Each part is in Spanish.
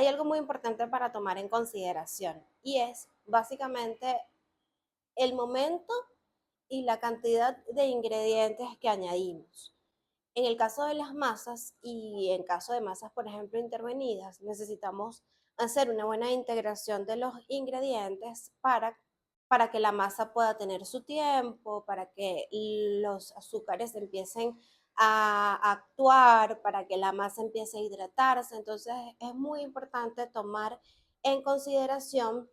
hay algo muy importante para tomar en consideración y es básicamente el momento y la cantidad de ingredientes que añadimos. En el caso de las masas y en caso de masas, por ejemplo, intervenidas, necesitamos hacer una buena integración de los ingredientes para que la masa pueda tener su tiempo, para que los azúcares empiecen a actuar, para que la masa empiece a hidratarse. Entonces es muy importante tomar en consideración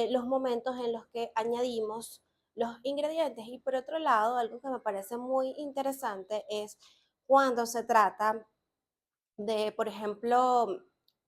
los momentos en los que añadimos los ingredientes. Y por otro lado, algo que me parece muy interesante es cuando se trata de, por ejemplo,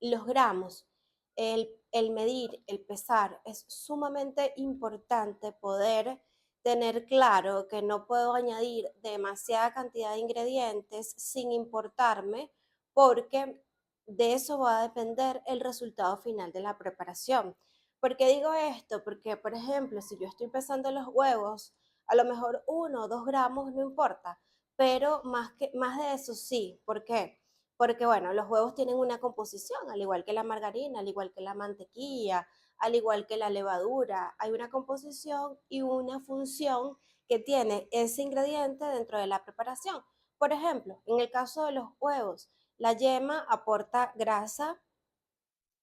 los gramos, el medir, el pesar, es sumamente importante poder tener claro que no puedo añadir demasiada cantidad de ingredientes sin importarme, porque de eso va a depender el resultado final de la preparación. ¿Por qué digo esto? Porque, por ejemplo, si yo estoy pesando los huevos, a lo mejor 1 o 2 gramos no importa, pero más de eso sí. ¿Por qué? Porque, bueno, los huevos tienen una composición, al igual que la margarina, al igual que la mantequilla, al igual que la levadura. Hay una composición y una función que tiene ese ingrediente dentro de la preparación. Por ejemplo, en el caso de los huevos, la yema aporta grasa,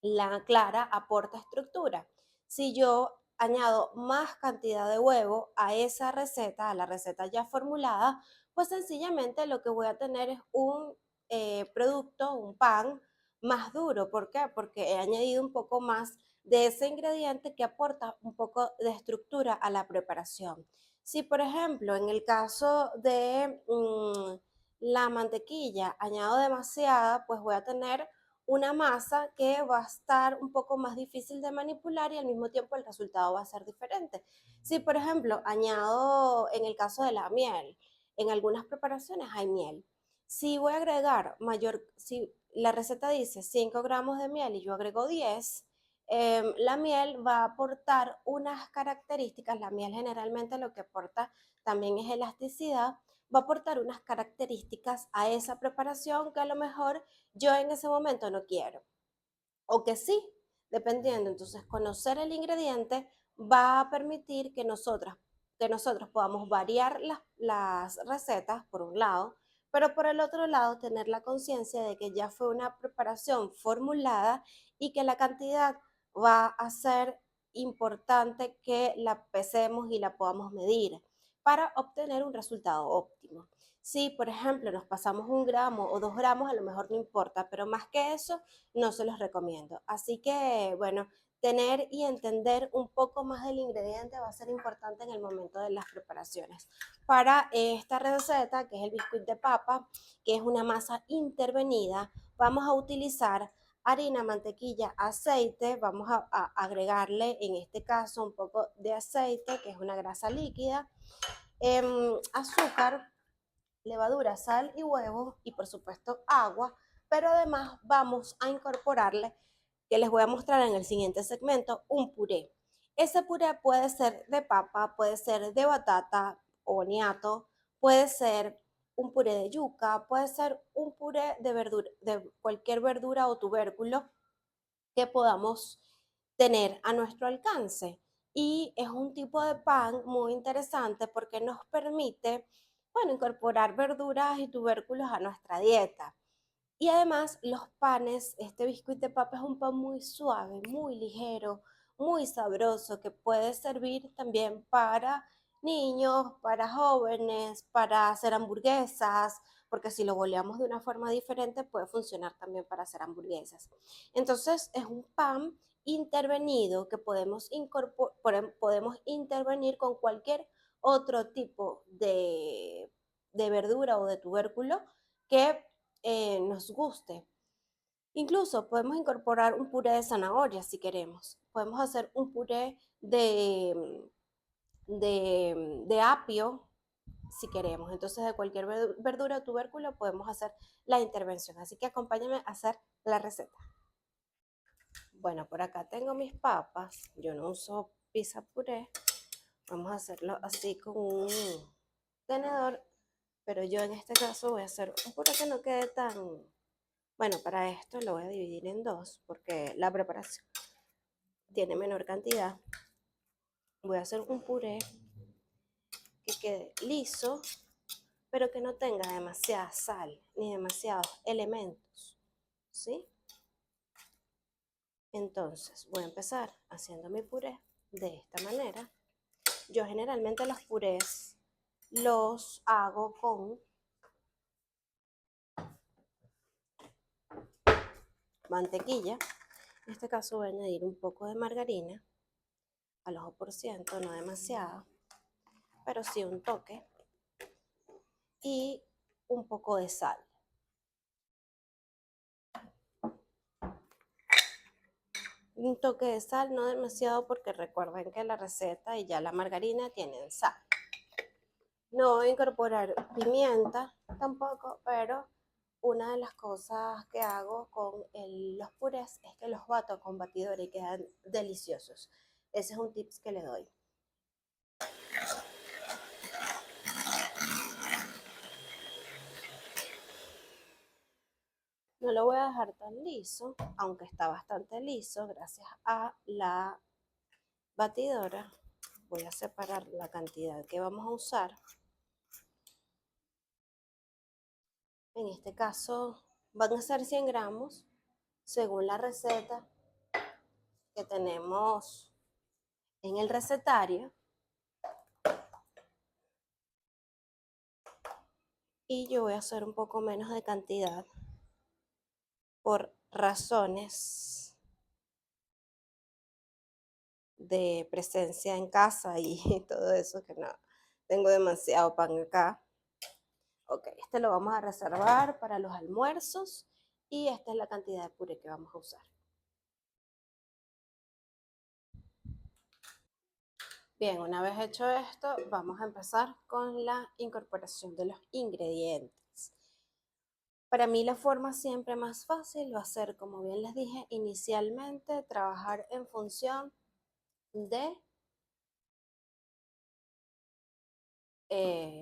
la clara aporta estructura. Si yo añado más cantidad de huevo a esa receta, a la receta ya formulada, pues sencillamente lo que voy a tener es un producto, un pan más duro. ¿Por qué? Porque he añadido un poco más de ese ingrediente que aporta un poco de estructura a la preparación. Si, por ejemplo, en el caso de la mantequilla añado demasiada, pues voy a tener una masa que va a estar un poco más difícil de manipular y al mismo tiempo el resultado va a ser diferente. Si, por ejemplo, añado en el caso de la miel, en algunas preparaciones hay miel. Si voy a agregar si la receta dice 5 gramos de miel y yo agrego 10, la miel va a aportar unas características. La miel generalmente lo que aporta también es elasticidad, va a aportar unas características a esa preparación que a lo mejor yo en ese momento no quiero, o que sí, dependiendo. Entonces, conocer el ingrediente va a permitir que nosotros podamos variar las recetas, por un lado, pero por el otro lado, tener la conciencia de que ya fue una preparación formulada y que la cantidad va a ser importante que la pesemos y la podamos medir para obtener un resultado óptimo. Si, por ejemplo, nos pasamos 1 gramo o 2 gramos, a lo mejor no importa, pero más que eso, no se los recomiendo. Así que, bueno, tener y entender un poco más del ingrediente va a ser importante en el momento de las preparaciones. Para esta receta, que es el biscuit de papa, que es una masa intervenida, vamos a utilizar harina, mantequilla, aceite. Vamos a agregarle, en este caso, un poco de aceite, que es una grasa líquida, azúcar, levadura, sal y huevos y por supuesto agua, pero además vamos a incorporarle, que les voy a mostrar en el siguiente segmento, un puré. Ese puré puede ser de papa, puede ser de batata o boniato, puede ser un puré de yuca, puede ser un puré de verdura, de cualquier verdura o tubérculo que podamos tener a nuestro alcance. Y es un tipo de pan muy interesante porque nos permite, bueno, incorporar verduras y tubérculos a nuestra dieta. Y además los panes, este biscuit de papa es un pan muy suave, muy ligero, muy sabroso, que puede servir también para niños, para jóvenes, para hacer hamburguesas, porque si lo boleamos de una forma diferente puede funcionar también para hacer hamburguesas. Entonces es un pan intervenido que podemos intervenir con cualquier otro tipo de verdura o de tubérculo que nos guste. Incluso podemos incorporar un puré de zanahoria si queremos. Podemos hacer un puré de apio si queremos. Entonces, de cualquier verdura o tubérculo podemos hacer la intervención. Así que acompáñame a hacer la receta. Bueno, por acá tengo mis papas. Yo no uso pizza puré. Vamos a hacerlo así con un tenedor, pero yo en este caso voy a hacer un puré que no quede tan Bueno, para esto lo voy a dividir en dos porque la preparación tiene menor cantidad. Voy a hacer un puré que quede liso, pero que no tenga demasiada sal ni demasiados elementos, ¿sí? Entonces voy a empezar haciendo mi puré de esta manera. Yo generalmente los purés los hago con mantequilla. En este caso voy a añadir un poco de margarina al ojo por ciento, no demasiado, pero sí un toque, y un poco de sal. Un toque de sal, no demasiado, porque recuerden que la receta y ya la margarina tienen sal. No voy a incorporar pimienta tampoco, pero una de las cosas que hago con los purés es que los bato con batidora y quedan deliciosos. Ese es un tip que le doy. No lo voy a dejar tan liso, aunque está bastante liso gracias a la batidora. Voy a separar la cantidad que vamos a usar. En este caso van a ser 100 gramos según la receta que tenemos en el recetario. Y yo voy a hacer un poco menos de cantidad por razones de presencia en casa y todo eso, que no tengo demasiado pan acá. Ok, este lo vamos a reservar para los almuerzos y esta es la cantidad de puré que vamos a usar. Bien, una vez hecho esto, vamos a empezar con la incorporación de los ingredientes. Para mí la forma siempre más fácil va a ser, como bien les dije inicialmente, trabajar en función de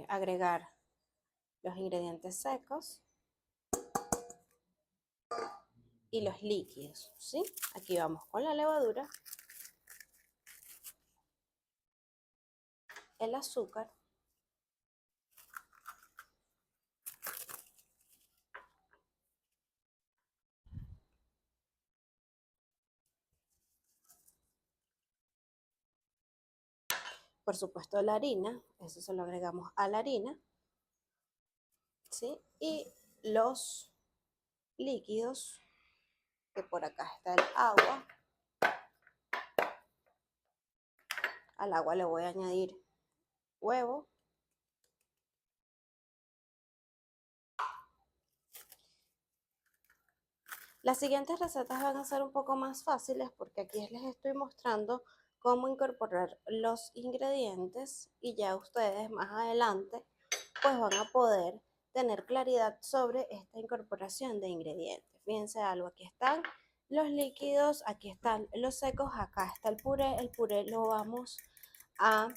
agregar los ingredientes secos y los líquidos, ¿sí? Aquí vamos con la levadura, el azúcar, por supuesto la harina, eso se lo agregamos a la harina, ¿sí? Y los líquidos, que por acá está el agua. Al agua le voy a añadir huevo, las siguientes recetas van a ser un poco más fáciles porque aquí les estoy mostrando cómo incorporar los ingredientes y ya ustedes más adelante pues van a poder tener claridad sobre esta incorporación de ingredientes. Fíjense algo, aquí están los líquidos, aquí están los secos, acá está el puré lo vamos a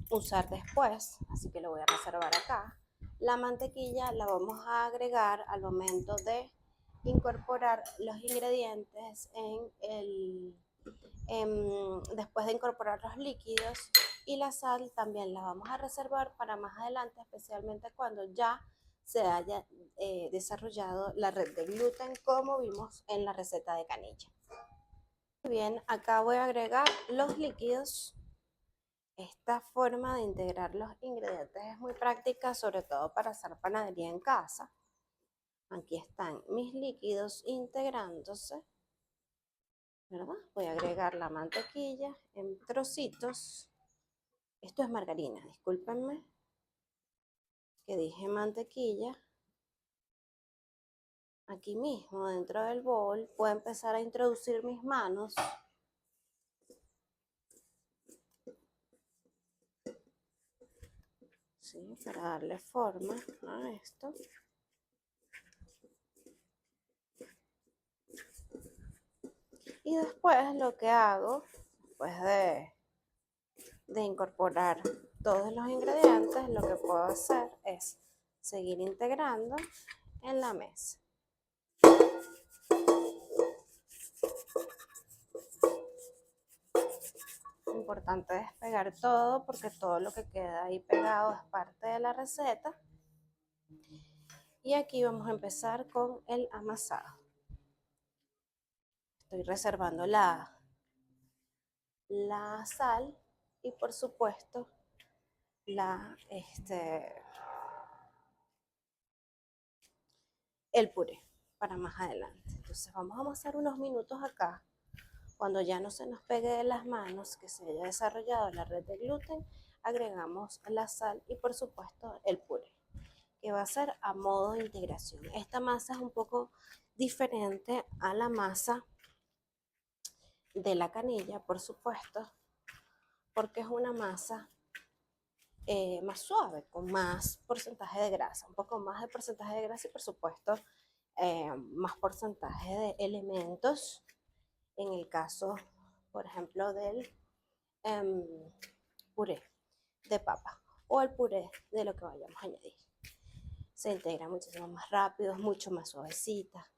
usar después, así que lo voy a reservar acá. La mantequilla la vamos a agregar al momento de incorporar los ingredientes después de incorporar los líquidos, y la sal también la vamos a reservar para más adelante, especialmente cuando ya se haya desarrollado la red de gluten como vimos en la receta de canilla. Bien, acá voy a agregar los líquidos. Esta forma de integrar los ingredientes es muy práctica, sobre todo para hacer panadería en casa. Aquí están mis líquidos integrándose, ¿verdad? Voy a agregar la mantequilla en trocitos. Esto es margarina, discúlpenme que dije mantequilla. Aquí mismo dentro del bol voy a empezar a introducir mis manos. ¿Sí? Para darle forma a esto. Y después lo que hago, después de incorporar todos los ingredientes, lo que puedo hacer es seguir integrando en la mesa. importante despegar todo porque todo lo que queda ahí pegado es parte de la receta. Y aquí vamos a empezar con el amasado. Estoy reservando la sal y por supuesto el puré para más adelante. Entonces vamos a amasar unos minutos acá. Cuando ya no se nos pegue de las manos, que se haya desarrollado la red de gluten, agregamos la sal y por supuesto el puré, que va a ser a modo de integración. Esta masa es un poco diferente a la masa de la canilla, por supuesto, porque es una masa más suave, con más porcentaje de grasa, un poco más de porcentaje de grasa y por supuesto más porcentaje de elementos en el caso, por ejemplo, del puré de papa o el puré de lo que vayamos a añadir. Se integra muchísimo más rápido, es mucho más suavecita.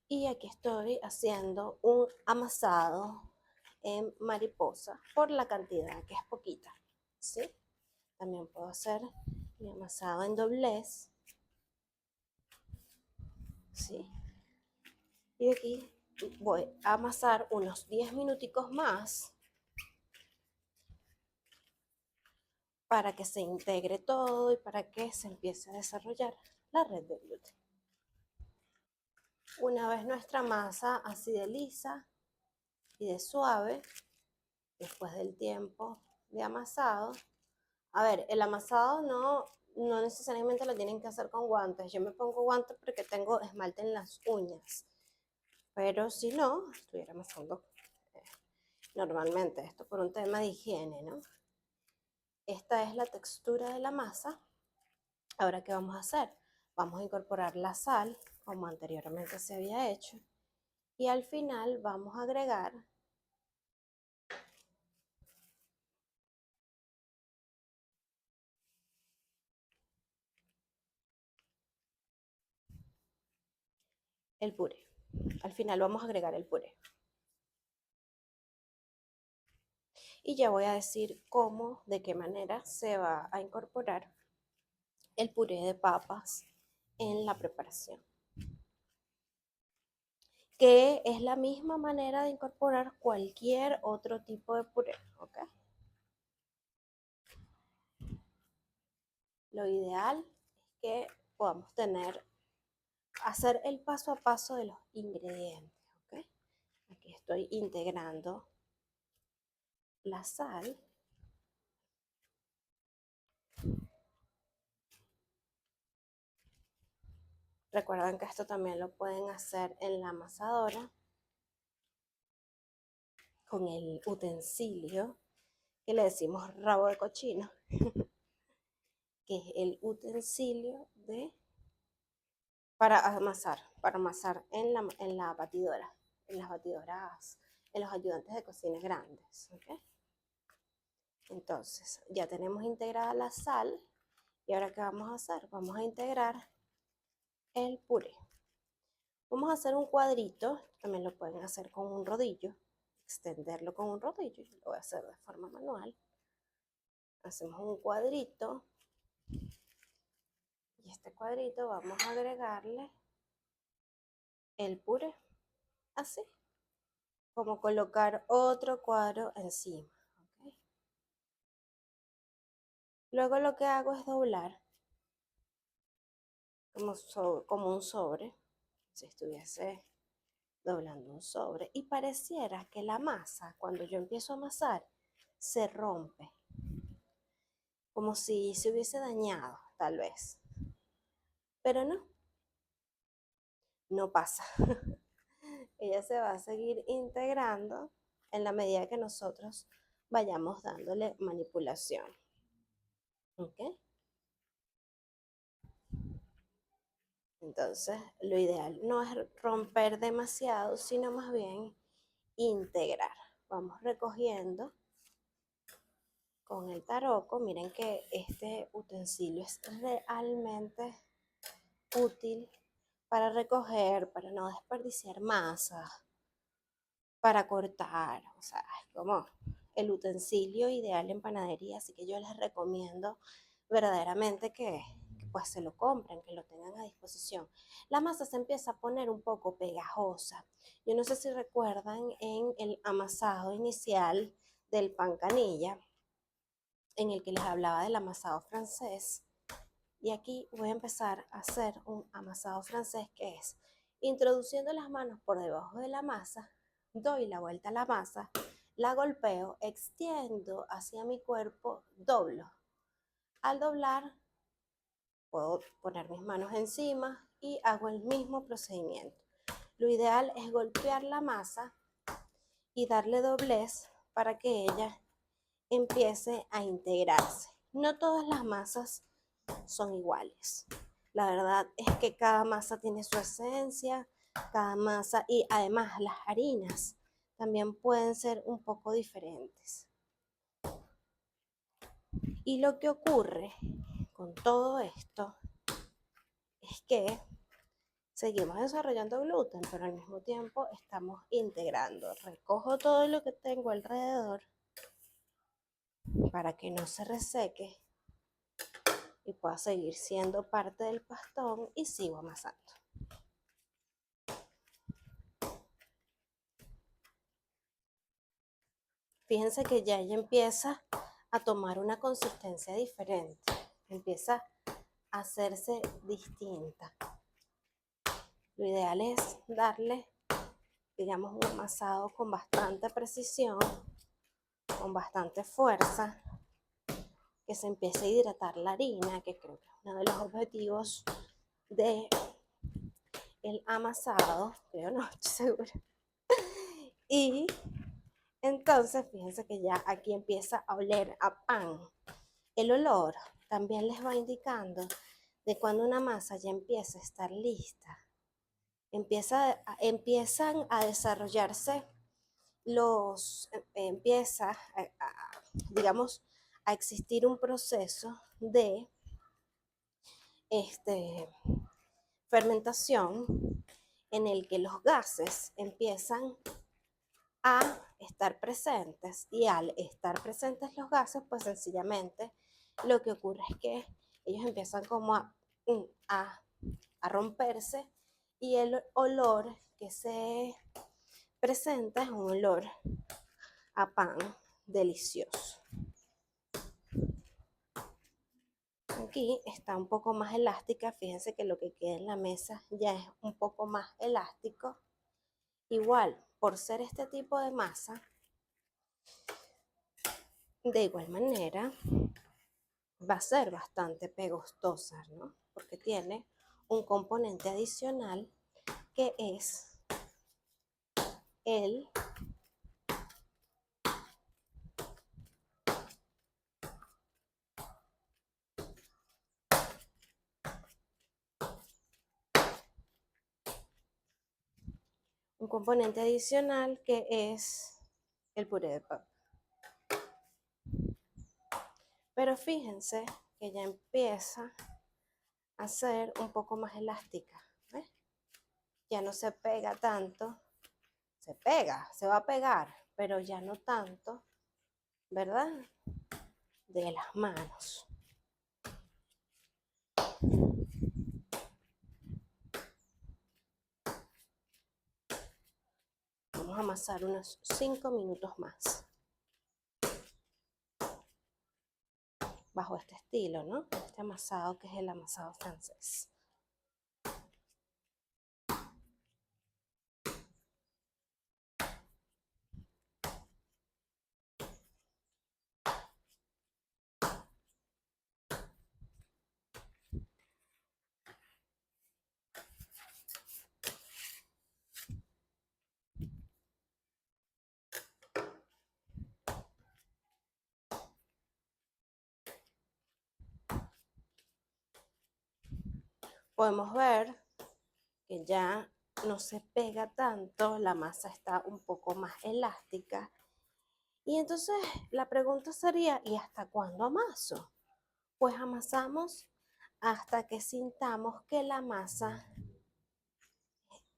Y aquí estoy haciendo un amasado en mariposa por la cantidad que es poquita, ¿sí? También puedo hacer mi amasado en doblez, ¿sí? Y aquí voy a amasar unos 10 minuticos más para que se integre todo y para que se empiece a desarrollar la red de gluten. Una vez nuestra masa así de lisa y de suave, después del tiempo de amasado, a ver, el amasado no necesariamente lo tienen que hacer con guantes. Yo me pongo guantes porque tengo esmalte en las uñas, pero si no, estuviera amasando normalmente, esto por un tema de higiene, ¿no? Esta es la textura de la masa. Ahora, ¿qué vamos a hacer? Vamos a incorporar la sal, como anteriormente se había hecho, y al final vamos a agregar el puré. Al final vamos a agregar el puré. Y ya voy a decir cómo, de qué manera se va a incorporar el puré de papas en la preparación, que es la misma manera de incorporar cualquier otro tipo de puré, ¿ok? Lo ideal es que podamos hacer el paso a paso de los ingredientes, ¿ok? Aquí estoy integrando la sal. Recuerden que esto también lo pueden hacer en la amasadora con el utensilio que le decimos rabo de cochino, que es el utensilio para amasar en la batidora, en las batidoras, en los ayudantes de cocina grandes. ¿Okay? Entonces, ya tenemos integrada la sal y ahora ¿qué vamos a hacer? Vamos a integrar el puré. Vamos a hacer un cuadrito, también lo pueden hacer con un rodillo, extenderlo con un rodillo, yo lo voy a hacer de forma manual. Hacemos un cuadrito y este cuadrito vamos a agregarle el puré, así, como colocar otro cuadro encima. ¿Okay? Luego lo que hago es doblar como un sobre, si estuviese doblando un sobre, y pareciera que la masa, cuando yo empiezo a amasar, se rompe, como si se hubiese dañado, tal vez. Pero no pasa. Ella se va a seguir integrando en la medida que nosotros vayamos dándole manipulación. ¿Ok? Entonces, lo ideal no es romper demasiado, sino más bien integrar. Vamos recogiendo con el taroco. Miren que este utensilio es realmente útil para recoger, para no desperdiciar masa, para cortar, o sea, es como el utensilio ideal en panadería, así que yo les recomiendo verdaderamente que pues se lo compren, que lo tengan a disposición. La masa se empieza a poner un poco pegajosa. Yo no sé si recuerdan en el amasado inicial del pan canilla, en el que les hablaba del amasado francés. Y aquí voy a empezar a hacer un amasado francés, que es introduciendo las manos por debajo de la masa, doy la vuelta a la masa, la golpeo, extiendo hacia mi cuerpo, doblo. Al doblar, puedo poner mis manos encima y hago el mismo procedimiento. Lo ideal es golpear la masa y darle doblez para que ella empiece a integrarse. No todas las masas son iguales. La verdad es que cada masa tiene su esencia, cada masa, y además las harinas también pueden ser un poco diferentes. Y lo que ocurre con todo esto es que seguimos desarrollando gluten, pero al mismo tiempo estamos integrando. Recojo todo lo que tengo alrededor para que no se reseque y pueda seguir siendo parte del pastón, y sigo amasando. Fíjense que ya ella empieza a tomar una consistencia diferente, empieza a hacerse distinta. Lo ideal es darle, digamos, un amasado con bastante precisión, con bastante fuerza, que se empiece a hidratar la harina, que creo que es uno de los objetivos del amasado, creo, no estoy segura. Y entonces, fíjense que ya aquí empieza a oler a pan. El olor también les va indicando de cuando una masa ya empieza a estar lista. Empiezan a desarrollarse empieza, digamos, a existir un proceso de fermentación en el que los gases empiezan a estar presentes, y al estar presentes los gases, pues sencillamente lo que ocurre es que ellos empiezan como a romperse, y el olor que se presenta es un olor a pan delicioso. Aquí está un poco más elástica, fíjense que lo que queda en la mesa ya es un poco más elástico. Igual, por ser este tipo de masa, de igual manera va a ser bastante pegostosa, ¿no? Porque tiene un componente adicional que es el que es el puré de papa. Pero fíjense que ya empieza a ser un poco más elástica, ¿ves? Ya no se pega tanto, se pega, se va a pegar, pero ya no tanto, ¿verdad? De las manos. Vamos a amasar unos 5 minutos más. Bajo este estilo, ¿no? Este amasado que es el amasado francés. Podemos ver que ya no se pega tanto, la masa está un poco más elástica. Y entonces la pregunta sería, ¿y hasta cuándo amaso? Pues amasamos hasta que sintamos que la masa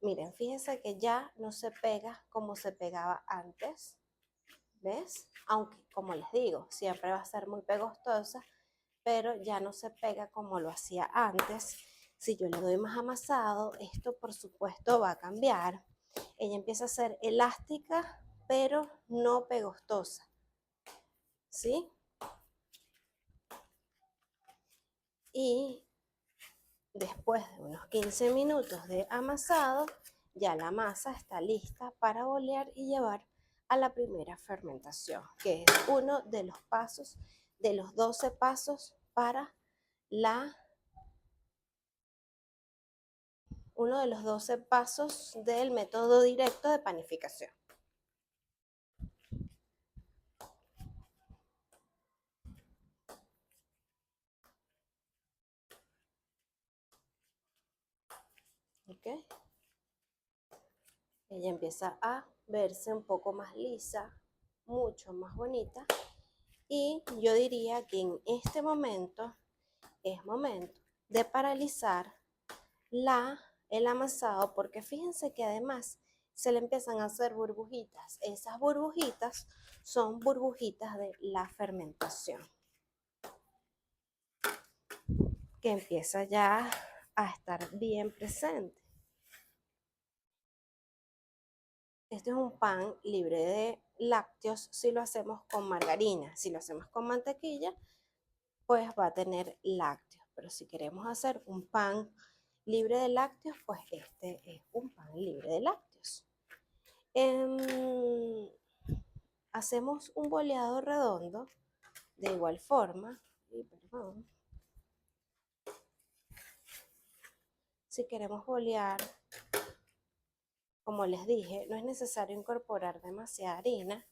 Miren, fíjense que ya no se pega como se pegaba antes, ¿ves? Aunque, como les digo, siempre va a ser muy pegostosa, pero ya no se pega como lo hacía antes. Si yo le doy más amasado, esto por supuesto va a cambiar. Ella empieza a ser elástica, pero no pegostosa, ¿sí? Y después de unos 15 minutos de amasado, ya la masa está lista para bolear y llevar a la primera fermentación, que es uno de los pasos, de los 12 pasos para uno de los 12 pasos del método directo de panificación. ¿Okay? Ella empieza a verse un poco más lisa, mucho más bonita, y yo diría que en este momento es momento de paralizar el amasado, porque fíjense que además se le empiezan a hacer burbujitas. Esas burbujitas son burbujitas de la fermentación, que empieza ya a estar bien presente. Este es un pan libre de lácteos si lo hacemos con margarina. Si lo hacemos con mantequilla, pues va a tener lácteos. Pero si queremos hacer un pan libre de lácteos, pues este es un pan libre de lácteos. Hacemos un boleado redondo de igual forma. Perdón. Si queremos bolear, como les dije, no es necesario incorporar demasiada harina.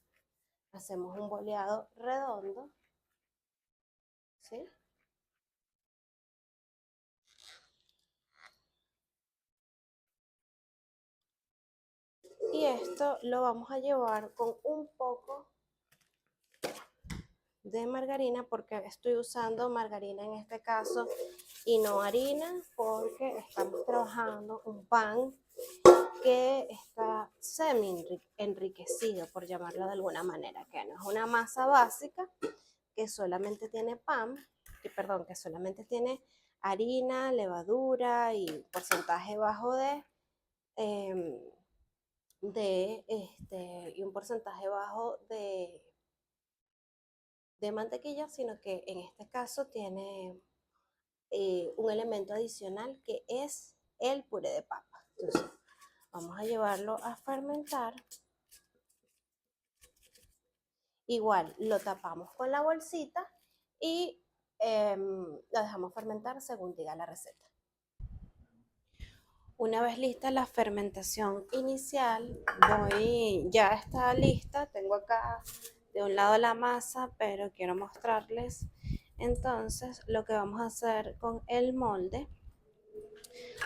Hacemos un boleado redondo, ¿sí? Y esto lo vamos a llevar con un poco de margarina, porque estoy usando margarina en este caso y no harina, porque estamos trabajando un pan que está semi enriquecido, por llamarlo de alguna manera, que no es una masa básica que solamente tiene que solamente tiene harina, levadura y porcentaje bajo y un porcentaje bajo de mantequilla, sino que en este caso tiene un elemento adicional que es el puré de papa. Entonces, vamos a llevarlo a fermentar. Igual lo tapamos con la bolsita y lo dejamos fermentar según diga la receta. Una vez lista la fermentación inicial, ya está lista, tengo acá de un lado la masa, pero quiero mostrarles entonces lo que vamos a hacer con el molde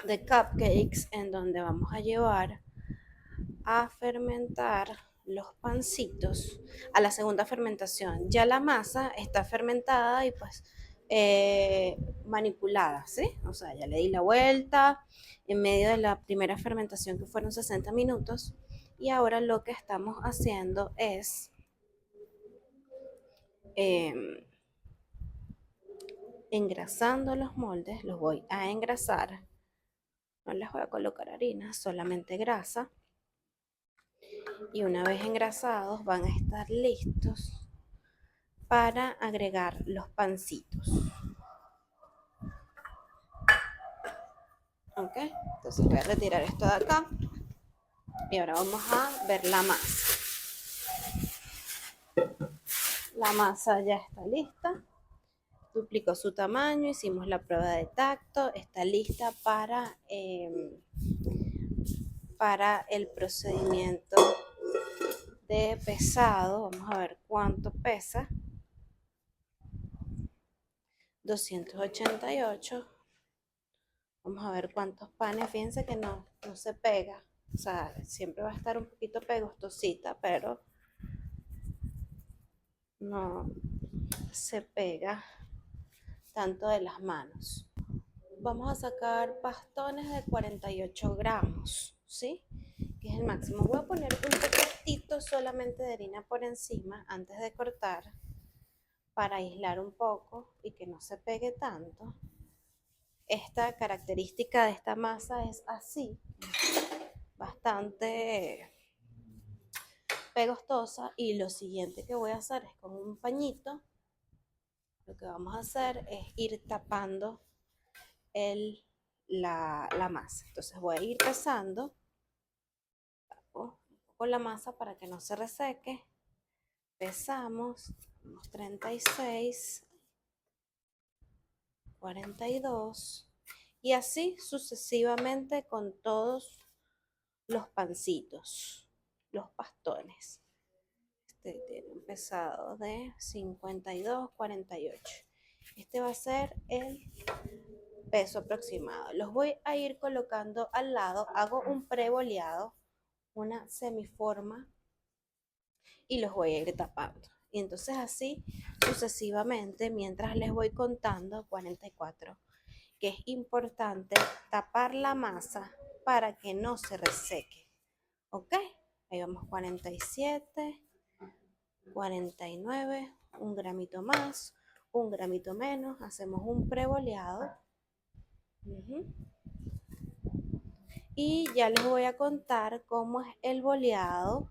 de cupcakes, en donde vamos a llevar a fermentar los pancitos a la segunda fermentación. Ya la masa está fermentada y pues manipulada, ¿sí? O sea, ya le di la vuelta en medio de la primera fermentación, que fueron 60 minutos, y ahora lo que estamos haciendo es engrasando los moldes. Los voy a engrasar, no les voy a colocar harina, solamente grasa, y una vez engrasados van a estar listos para agregar los pancitos. Ok, entonces voy a retirar esto de acá y ahora vamos a ver la masa. La masa ya está lista, duplicó su tamaño, hicimos la prueba de tacto, está lista para el procedimiento de pesado. Vamos a ver cuánto pesa. 288. Vamos a ver cuántos panes. Fíjense que no se pega. O sea, siempre va a estar un poquito pegostosita, pero no se pega tanto de las manos. Vamos a sacar bastones de 48 gramos. ¿sí? Que es el máximo. Voy a poner un poquitito solamente de harina por encima antes de cortar para aislar un poco y que no se pegue tanto. Esta característica de esta masa es así, bastante pegostosa, y lo siguiente que voy a hacer es con un pañito, lo que vamos a hacer es ir tapando la masa. Entonces voy a ir pasando con la masa para que no se reseque. Pesamos, 36, 42 y así sucesivamente con todos los pancitos, los pastones. Este tiene un pesado de 52, 48. Este va a ser el peso aproximado. Los voy a ir colocando al lado. Hago un preboleado, una semiforma, y los voy a ir tapando. Y entonces así sucesivamente, mientras les voy contando 44, que es importante tapar la masa para que no se reseque. ¿Ok? Ahí vamos, 47, 49, un gramito más, un gramito menos, hacemos un preboleado. Y ya les voy a contar cómo es el boleado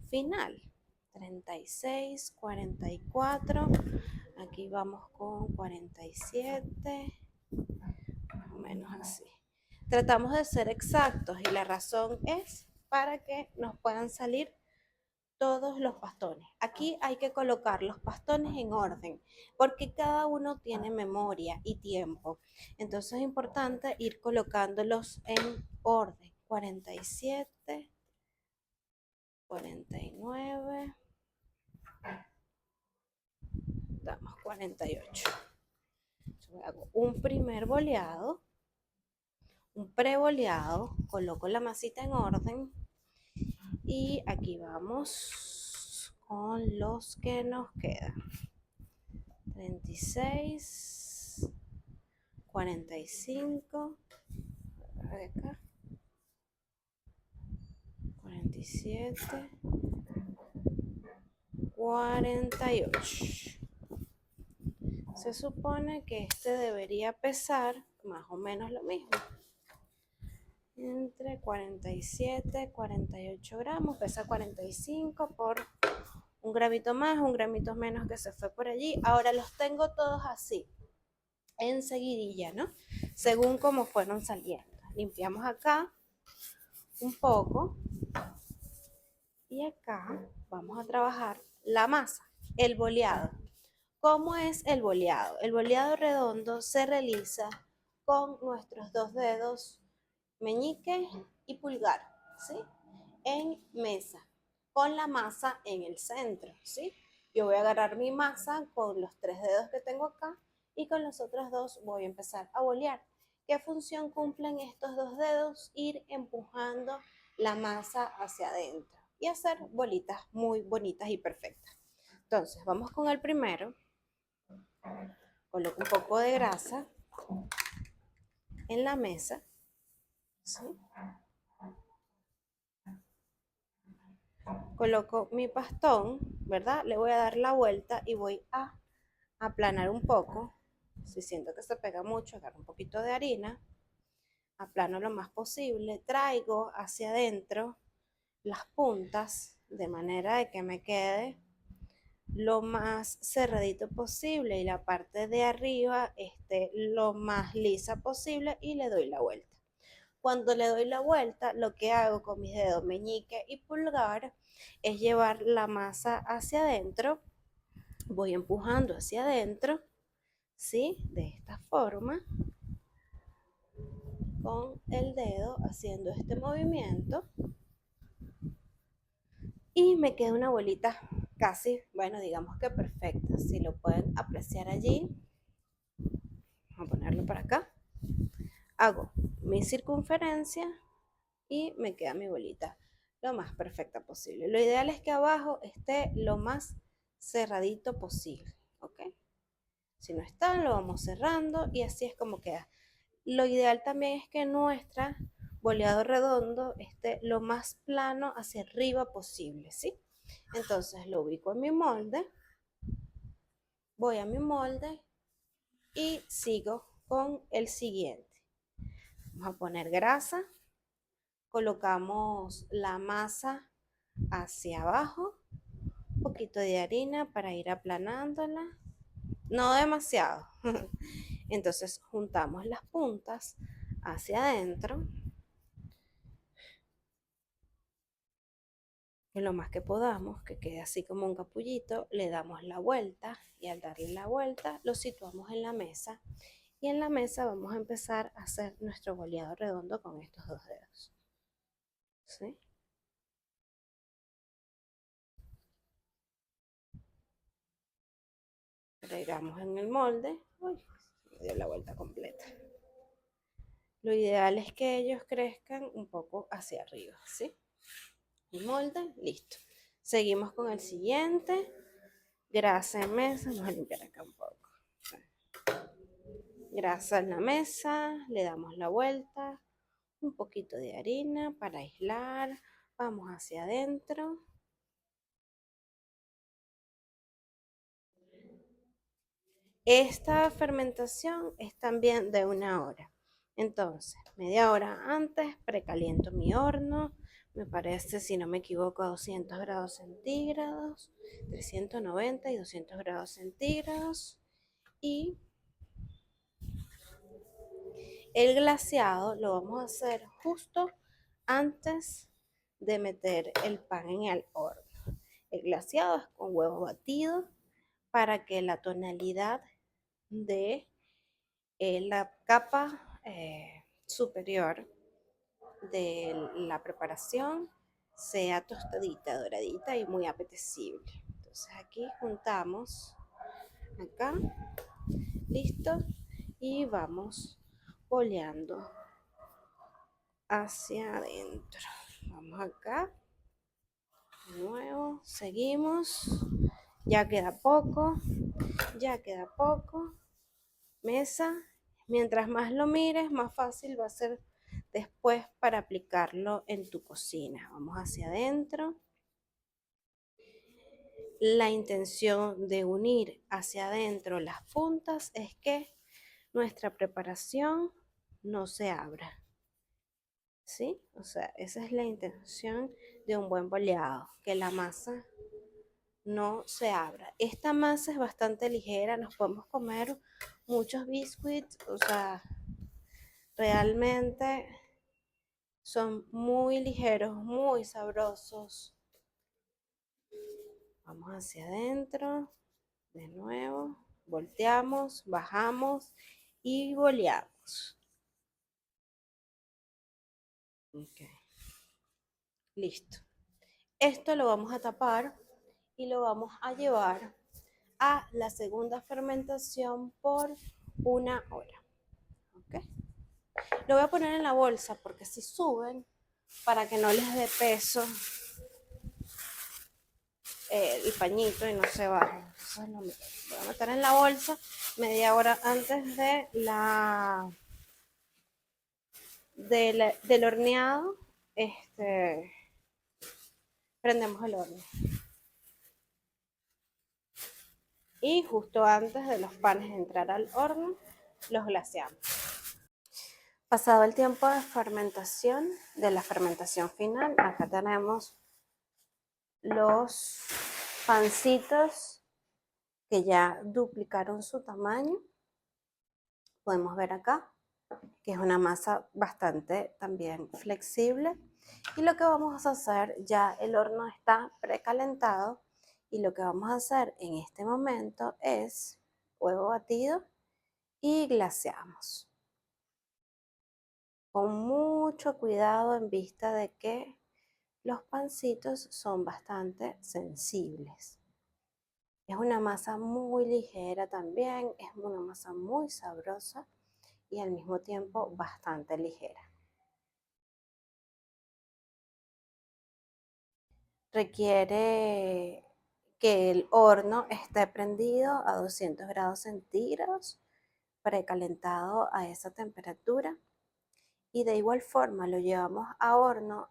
final. 36, 44, aquí vamos con 47, más o menos así. Tratamos de ser exactos y la razón es para que nos puedan salir todos los pastones. Aquí hay que colocar los pastones en orden, porque cada uno tiene memoria y tiempo. Entonces es importante ir colocándolos en orden. 47, 49, damos 48. Yo hago un primer boleado, un preboleado, coloco la masita en orden y aquí vamos con los que nos quedan. 36, 45, acá, 47, 48. Se supone que este debería pesar más o menos lo mismo, entre 47 y 48 gramos, pesa 45 por un gramito más, un gramito menos que se fue por allí. Ahora los tengo todos así, en seguidilla, ¿no? Según como fueron saliendo. Limpiamos acá un poco y acá vamos a trabajar la masa, el boleado. ¿Cómo es el boleado? El boleado redondo se realiza con nuestros dos dedos meñique y pulgar, ¿sí? En mesa, con la masa en el centro, ¿sí? Yo voy a agarrar mi masa con los 3 dedos que tengo acá y con los otros dos voy a empezar a bolear. ¿Qué función cumplen estos dos dedos? Ir empujando la masa hacia adentro y hacer bolitas muy bonitas y perfectas. Entonces, vamos con el primero. Coloco un poco de grasa en la mesa, ¿sí? Coloco mi pastón, ¿verdad? Le voy a dar la vuelta y voy a aplanar un poco. Si siento que se pega mucho, agarro un poquito de harina, aplano lo más posible, traigo hacia adentro las puntas de manera de que me quede lo más cerradito posible y la parte de arriba esté lo más lisa posible y le doy la vuelta. Cuando le doy la vuelta, lo que hago con mis dedos meñique y pulgar es llevar la masa hacia adentro. Voy empujando hacia adentro, ¿sí? De esta forma, con el dedo haciendo este movimiento. Y me queda una bolita casi, bueno, digamos que perfecta. Si lo pueden apreciar allí, vamos a ponerlo para acá. Hago mi circunferencia y me queda mi bolita lo más perfecta posible. Lo ideal es que abajo esté lo más cerradito posible, ¿ok? Si no está, lo vamos cerrando y así es como queda. Lo ideal también es que nuestra boleado redondo esté lo más plano hacia arriba posible, ¿sí? Entonces lo ubico en mi molde, voy a mi molde y sigo con el siguiente. Vamos a poner grasa, colocamos la masa hacia abajo, un poquito de harina para ir aplanándola, no demasiado. Entonces juntamos las puntas hacia adentro y lo más que podamos, que quede así como un capullito, le damos la vuelta y al darle la vuelta lo situamos en la mesa y en la mesa vamos a empezar a hacer nuestro boleado redondo con estos dos dedos. ¿Sí? Agregamos en el molde. Uy, me dio la vuelta completa. Lo ideal es que ellos crezcan un poco hacia arriba, ¿sí? El molde, listo. Seguimos con el siguiente. Grasa en mesa. Vamos a limpiar acá un poco. Grasa en la mesa. Le damos la vuelta. Un poquito de harina para aislar. Vamos hacia adentro. Esta fermentación es también de 1 hora. Entonces, media hora antes precaliento mi horno. Me parece, si no me equivoco, a 200 grados centígrados, 390 y 200 grados centígrados. Y el glaseado lo vamos a hacer justo antes de meter el pan en el horno. El glaseado es con huevo batido para que la tonalidad de la capa superior de la preparación sea tostadita, doradita y muy apetecible. Entonces aquí juntamos acá, listo, y vamos boleando hacia adentro. Vamos acá, de nuevo, seguimos, ya queda poco, ya queda poco. Mesa, mientras más lo mires, más fácil va a ser después para aplicarlo en tu cocina. Vamos hacia adentro. La intención de unir hacia adentro las puntas es que nuestra preparación no se abra. ¿Sí? O sea, esa es la intención de un buen boleado, que la masa no se abra. Esta masa es bastante ligera, nos podemos comer muchos biscuits, o sea, realmente son muy ligeros, muy sabrosos. Vamos hacia adentro, de nuevo, volteamos, bajamos y boleamos. Okay. Listo. Esto lo vamos a tapar y lo vamos a llevar a la segunda fermentación por 1 hora. Okay. Lo voy a poner en la bolsa porque si suben, para que no les dé peso el pañito y no se baje. Entonces lo voy a meter en la bolsa media hora antes de del horneado. Prendemos el horno. Y justo antes de los panes entrar al horno, los glaseamos. Pasado el tiempo de fermentación, de la fermentación final, acá tenemos los pancitos que ya duplicaron su tamaño. Podemos ver acá que es una masa bastante también flexible. Y lo que vamos a hacer, ya el horno está precalentado y lo que vamos a hacer en este momento es huevo batido y glaseamos. Con mucho cuidado en vista de que los pancitos son bastante sensibles. Es una masa muy ligera también, es una masa muy sabrosa y al mismo tiempo bastante ligera. Requiere que el horno esté prendido a 200 grados centígrados, precalentado a esa temperatura. y de igual forma lo llevamos a horno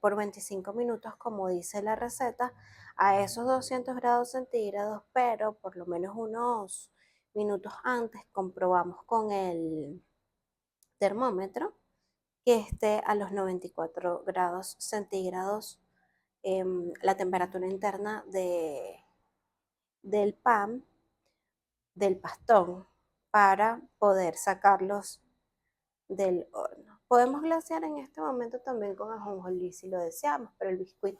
por 25 minutos, como dice la receta, a esos 200 grados centígrados, pero por lo menos unos minutos antes comprobamos con el termómetro que esté a los 94 grados centígrados la temperatura interna del pan, del pastón, para poder sacarlos del horno. Podemos glasear en este momento también con ajonjolí si lo deseamos, pero el biscuit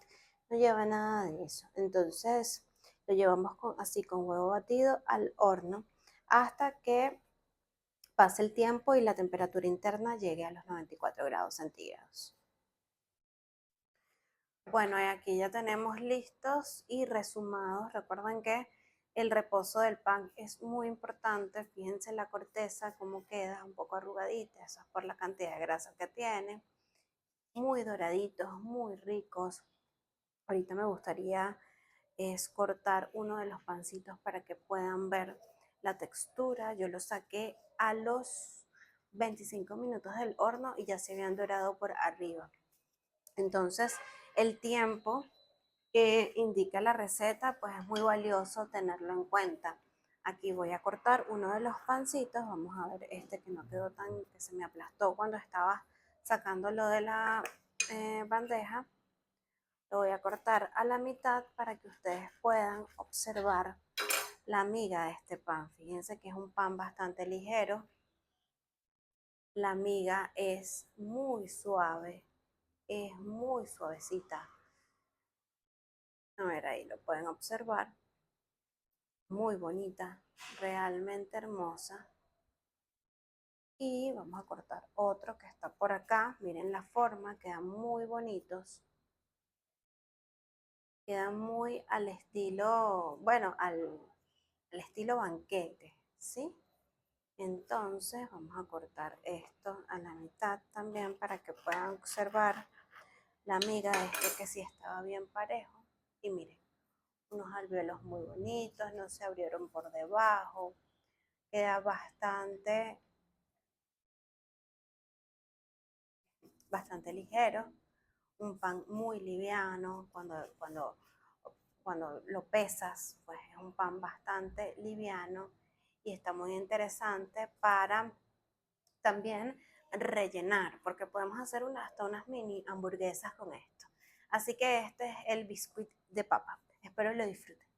no lleva nada de eso. Entonces lo llevamos así con huevo batido al horno hasta que pase el tiempo y la temperatura interna llegue a los 94 grados centígrados. Bueno, y aquí ya tenemos listos y resumados. Recuerden que el reposo del pan es muy importante. Fíjense la corteza, cómo queda, un poco arrugadita. Eso es por la cantidad de grasa que tiene. Muy doraditos, muy ricos. Ahorita me gustaría cortar uno de los pancitos para que puedan ver la textura. Yo lo saqué a los 25 minutos del horno y ya se habían dorado por arriba. Entonces, el tiempo que indica la receta, pues es muy valioso tenerlo en cuenta. Aquí voy a cortar uno de los pancitos. Vamos a ver este que no quedó tan, que se me aplastó cuando estaba sacándolo de la bandeja. Lo voy a cortar a la mitad para que ustedes puedan observar la miga de este pan. Fíjense que es un pan bastante ligero. La miga es muy suave, es muy suavecita. A ver, ahí lo pueden observar. Muy bonita, realmente hermosa. Y vamos a cortar otro que está por acá. Miren la forma, quedan muy bonitos. Quedan muy al estilo, bueno, al estilo banquete, ¿sí? Entonces vamos a cortar esto a la mitad también para que puedan observar la miga de este que sí estaba bien parejo. Y miren, unos alvéolos muy bonitos, no se abrieron por debajo. Queda bastante ligero, un pan muy liviano, cuando lo pesas, pues es un pan bastante liviano y está muy interesante para también rellenar, porque podemos hacer hasta unas mini hamburguesas con esto. Así que este es el biscuit de papa. Espero lo disfruten.